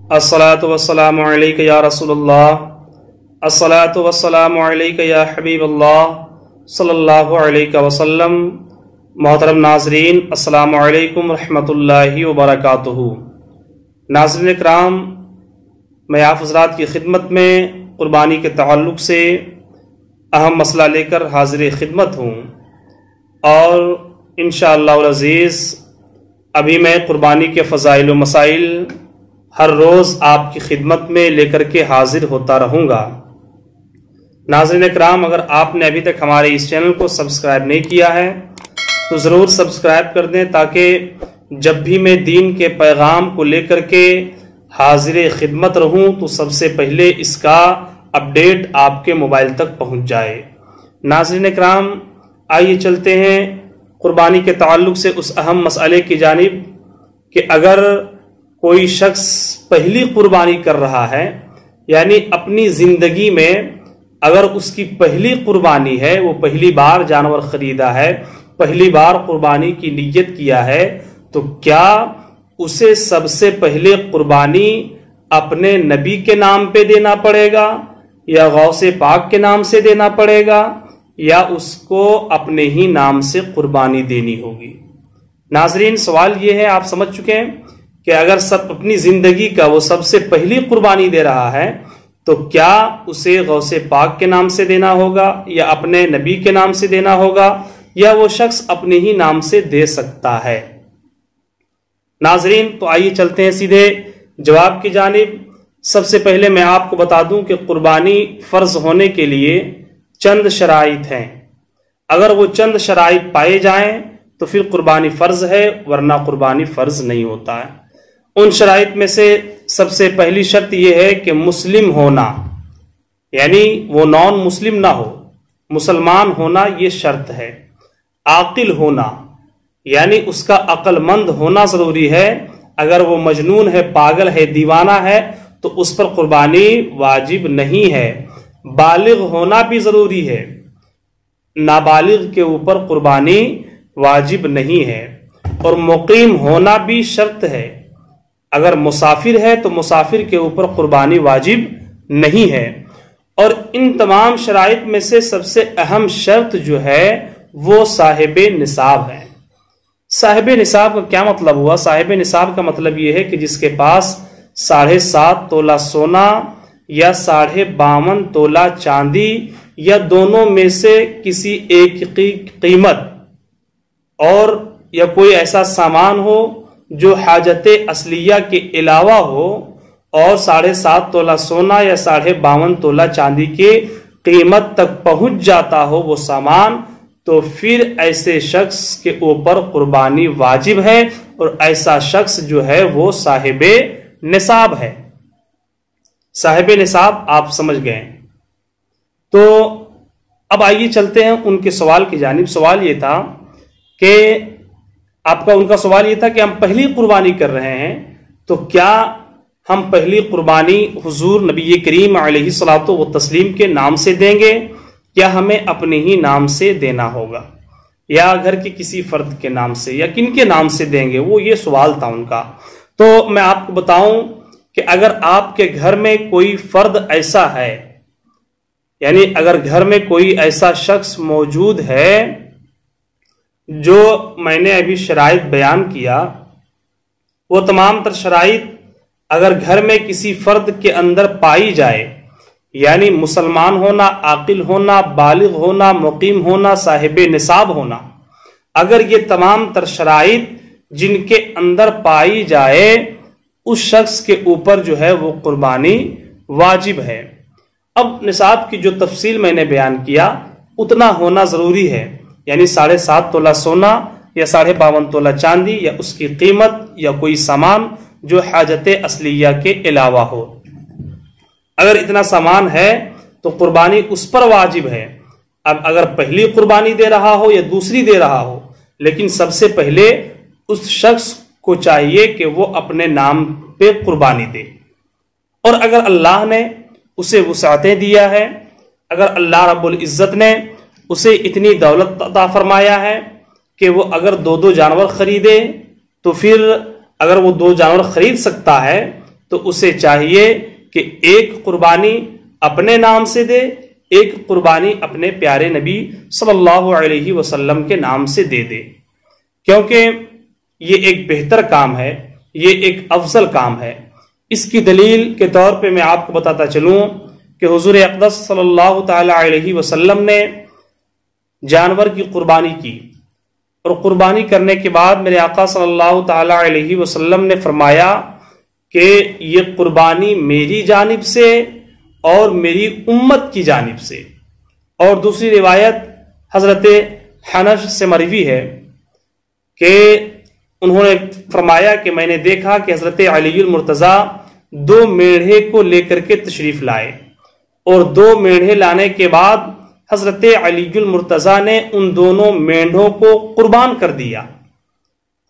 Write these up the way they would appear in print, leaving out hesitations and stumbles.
الصلاۃ والسلام علیک یا رسول اللہ، الصلاۃ والسلام علیک یا حبیب اللہ صلی اللہ علیہ وسلم۔ محترم ناظرین، السلام علیکم ورحمۃ اللہ وبرکاتہ۔ ناظرین اکرام، میں آپ حضرات کی خدمت میں قربانی کے تعلق سے اہم مسئلہ لے کر حاضر خدمت ہوں، اور انشاءاللہ العزیز ابھی میں قربانی کے فضائل و مسائل ہر روز آپ کی خدمت میں لے کر کے حاضر ہوتا رہوں گا۔ ناظرین اکرام، اگر آپ نے ابھی تک ہمارے اس چینل کو سبسکرائب نہیں کیا ہے تو ضرور سبسکرائب کر دیں، تاکہ جب بھی میں دین کے پیغام کو لے کر کے حاضر خدمت رہوں تو سب سے پہلے اس کا اپڈیٹ آپ کے موبائل تک پہنچ جائے۔ ناظرین اکرام، آئیے چلتے ہیں قربانی کے تعلق سے اس اہم مسئلے کی جانب کہ اگر کوئی شخص پہلی قربانی کر رہا ہے، یعنی اپنی زندگی میں اگر اس کی پہلی قربانی ہے، وہ پہلی بار جانور خریدا ہے، پہلی بار قربانی کی نیت کیا ہے، تو کیا اسے سب سے پہلے قربانی اپنے نبی کے نام پہ دینا پڑے گا، یا غوث پاک کے نام سے دینا پڑے گا، یا اس کو اپنے ہی نام سے قربانی دینی ہوگی؟ ناظرین، سوال یہ ہے، آپ سمجھ چکے ہیں کہ اگر سب اپنی زندگی کا وہ سب سے پہلی قربانی دے رہا ہے تو کیا اسے غوث پاک کے نام سے دینا ہوگا، یا اپنے نبی کے نام سے دینا ہوگا، یا وہ شخص اپنے ہی نام سے دے سکتا ہے؟ ناظرین، تو آئیے چلتے ہیں سیدھے جواب کی جانب۔ سب سے پہلے میں آپ کو بتا دوں کہ قربانی فرض ہونے کے لیے چند شرائط ہیں۔ اگر وہ چند شرائط پائے جائیں تو پھر قربانی فرض ہے، ورنہ قربانی فرض نہیں ہوتا ہے۔ ان شرائط میں سے سب سے پہلی شرط یہ ہے کہ مسلم ہونا، یعنی وہ نان مسلم نہ ہو، مسلمان ہونا یہ شرط ہے۔ عاقل ہونا، یعنی اس کا عقل مند ہونا ضروری ہے۔ اگر وہ مجنون ہے، پاگل ہے، دیوانہ ہے تو اس پر قربانی واجب نہیں ہے۔ بالغ ہونا بھی ضروری ہے، نابالغ کے اوپر قربانی واجب نہیں ہے۔ اور مقیم ہونا بھی شرط ہے، اگر مسافر ہے تو مسافر کے اوپر قربانی واجب نہیں ہے۔ اور ان تمام شرائط میں سے سب سے اہم شرط جو ہے وہ صاحب نصاب ہے۔ صاحب نصاب کا کیا مطلب ہوا؟ صاحب نصاب کا مطلب یہ ہے کہ جس کے پاس 7.5 تولہ سونا یا 52.5 تولہ چاندی یا دونوں میں سے کسی ایک کی قیمت، اور یا کوئی ایسا سامان ہو جو حاجت اصلیہ کے علاوہ ہو، اور 7.5 تولہ سونا یا 52.5 تولہ چاندی کے قیمت تک پہنچ جاتا ہو وہ سامان، تو پھر ایسے شخص کے اوپر قربانی واجب ہے، اور ایسا شخص جو ہے وہ صاحب نصاب ہے۔ صاحب نصاب آپ سمجھ گئے۔ تو اب آئیے چلتے ہیں ان کے سوال کی جانب۔ سوال یہ تھا کہ ان کا سوال یہ تھا کہ ہم پہلی قربانی کر رہے ہیں، تو کیا ہم پہلی قربانی حضور نبی کریم علیہ الصلوۃ والتسلیم کے نام سے دیں گے، یا ہمیں اپنے ہی نام سے دینا ہوگا، یا گھر کے کسی فرد کے نام سے، یا کن کے نام سے دیں گے؟ وہ یہ سوال تھا ان کا۔ تو میں آپ کو بتاؤں کہ اگر آپ کے گھر میں کوئی فرد ایسا ہے، یعنی اگر گھر میں کوئی ایسا شخص موجود ہے جو میں نے ابھی شرائط بیان کیا، وہ تمام تر شرائط اگر گھر میں کسی فرد کے اندر پائی جائے، یعنی مسلمان ہونا، عاقل ہونا، بالغ ہونا، مقیم ہونا، صاحب نصاب ہونا، اگر یہ تمام تر شرائط جن کے اندر پائی جائے، اس شخص کے اوپر جو ہے وہ قربانی واجب ہے۔ اب نصاب کی جو تفصیل میں نے بیان کیا اتنا ہونا ضروری ہے، یعنی 7.5 تولہ سونا یا 52.5 تولہ چاندی، یا اس کی قیمت، یا کوئی سامان جو حاجت اصلیہ کے علاوہ ہو۔ اگر اتنا سامان ہے تو قربانی اس پر واجب ہے۔ اب اگر پہلی قربانی دے رہا ہو یا دوسری دے رہا ہو، لیکن سب سے پہلے اس شخص کو چاہیے کہ وہ اپنے نام پہ قربانی دے۔ اور اگر اللہ نے اسے وسعتیں دیا ہے، اگر اللہ رب العزت نے اسے اتنی دولت عطا فرمایا ہے کہ وہ اگر 2 جانور خریدے، تو پھر اگر وہ 2 جانور خرید سکتا ہے تو اسے چاہیے کہ ایک قربانی اپنے نام سے دے، ایک قربانی اپنے پیارے نبی صلی اللہ علیہ وسلم کے نام سے دے دے، کیونکہ یہ ایک بہتر کام ہے، یہ ایک افضل کام ہے۔ اس کی دلیل کے طور پہ میں آپ کو بتاتا چلوں کہ حضور اقدس صلی اللہ تعالی علیہ وسلم نے جانور کی قربانی کی، اور قربانی کرنے کے بعد میرے آقا صلی اللہ تعالی علیہ وسلم نے فرمایا کہ یہ قربانی میری جانب سے اور میری امت کی جانب سے۔ اور دوسری روایت حضرت حنش سے مروی ہے کہ انہوں نے فرمایا کہ میں نے دیکھا کہ حضرت علی المرتضیٰ 2 میڑھے کو لے کر کے تشریف لائے، اور 2 میڑھے لانے کے بعد حضرت علی المرتضیٰ نے ان دونوں مینڈھوں کو قربان کر دیا۔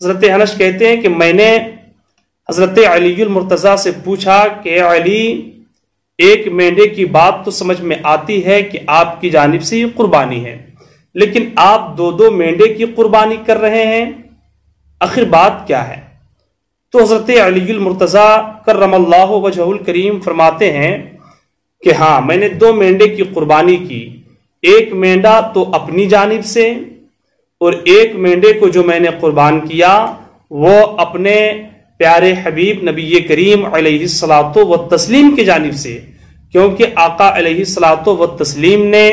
حضرت حنش کہتے ہیں کہ میں نے حضرت علی المرتضیٰ سے پوچھا کہ علی، ایک مینڈھے کی بات تو سمجھ میں آتی ہے کہ آپ کی جانب سے یہ قربانی ہے، لیکن آپ 2 مینڈھے کی قربانی کر رہے ہیں، آخر بات کیا ہے؟ تو حضرت علی المرتضیٰ کرم اللہ وجہہ الکریم فرماتے ہیں کہ ہاں، میں نے 2 مینڈھے کی قربانی کی، ایک مینڈھا تو اپنی جانب سے، اور ایک مینڈھے کو جو میں نے قربان کیا وہ اپنے پیارے حبیب نبی کریم علیہ الصلاۃ والتسلیم کی جانب سے، کیونکہ آقا علیہ الصلاۃ والتسلیم نے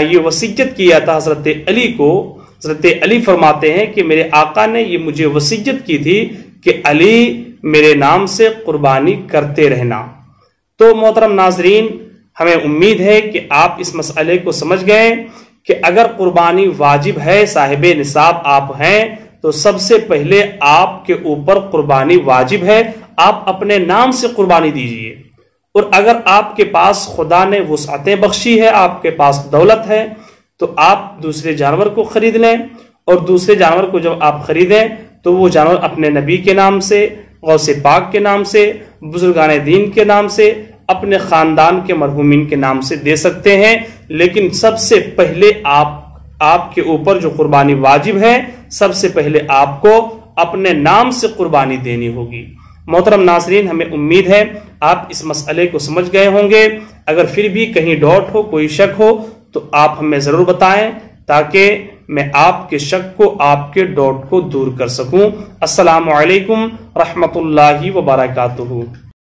یہ وصیت کیا تھا حضرت علی کو۔ حضرت علی فرماتے ہیں کہ میرے آقا نے یہ مجھے وصیت کی تھی کہ علی میرے نام سے قربانی کرتے رہنا۔ تو محترم ناظرین، ہمیں امید ہے کہ آپ اس مسئلے کو سمجھ گئے کہ اگر قربانی واجب ہے، صاحب نصاب آپ ہیں، تو سب سے پہلے آپ کے اوپر قربانی واجب ہے، آپ اپنے نام سے قربانی دیجئے۔ اور اگر آپ کے پاس خدا نے وسعتیں بخشی ہے، آپ کے پاس دولت ہے، تو آپ دوسرے جانور کو خرید لیں، اور دوسرے جانور کو جب آپ خریدیں تو وہ جانور اپنے نبی کے نام سے، غوث پاک کے نام سے، بزرگان دین کے نام سے، اپنے خاندان کے مرحومین کے نام سے دے سکتے ہیں، لیکن سب سے پہلے آپ کے اوپر جو قربانی واجب ہے، سب سے پہلے آپ کو اپنے نام سے قربانی دینی ہوگی۔ محترم ناظرین، ہمیں امید ہے آپ اس مسئلے کو سمجھ گئے ہوں گے۔ اگر پھر بھی کہیں ڈاؤٹ ہو، کوئی شک ہو، تو آپ ہمیں ضرور بتائیں تاکہ میں آپ کے شک کو، آپ کے ڈاؤٹ کو دور کر سکوں۔ السلام علیکم رحمت اللہ وبرکاتہ۔